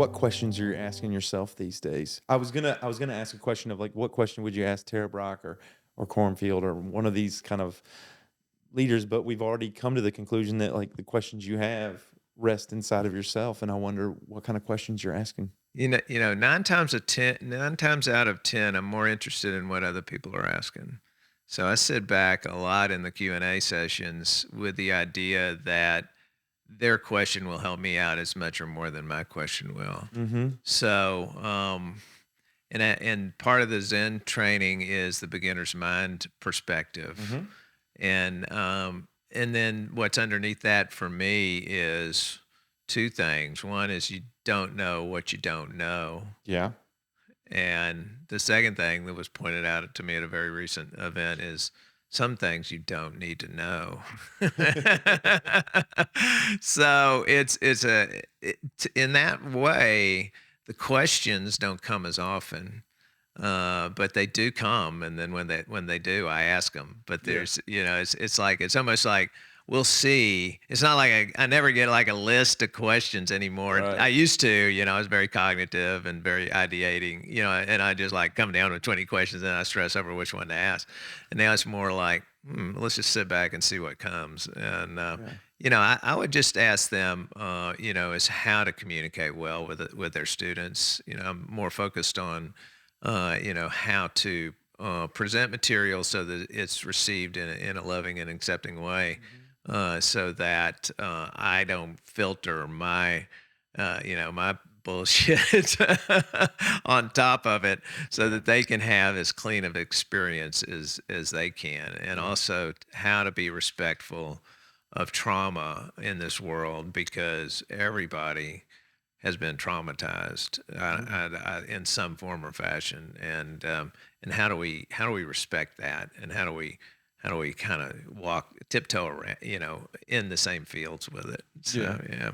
what questions you're asking yourself these days. I was gonna ask a question of like, what question would you ask Tara Brock or Cornfield or one of these kind of leaders, but we've already come to the conclusion that like the questions you have rest inside of yourself, and I wonder what kind of questions you're asking. Nine times out of 10, I'm more interested in what other people are asking. So I sit back a lot in the Q&A sessions with the idea that their question will help me out as much or more than my question will. Mm-hmm. So, and part of the Zen training is the beginner's mind perspective, Mm-hmm. and then what's underneath that for me is two things. One is you don't know what you don't know, Yeah. and the second thing that was pointed out to me at a very recent event is some things you don't need to know. So in that way, the questions don't come as often, but they do come, and then when they do, I ask them. But Yeah. it's almost like we'll see. It's not like I never get like a list of questions anymore. Right. I used to, I was very cognitive and very ideating, and I just like come down with 20 questions and I stress over which one to ask. And now it's more like, let's just sit back and see what comes. And Yeah. I would just ask them, is how to communicate well with their students. I'm more focused on how to present material so that it's received in a loving and accepting way, Mhm. so that I don't filter my bullshit on top of it, so Yeah. that they can have as clean of experience as they can, and Yeah. also how to be respectful of trauma in this world because everybody has been traumatized Mhm. in some form or fashion, and how do we respect that, and how do we kind of walk tiptoe around, in the same fields with it. Yeah. So yeah.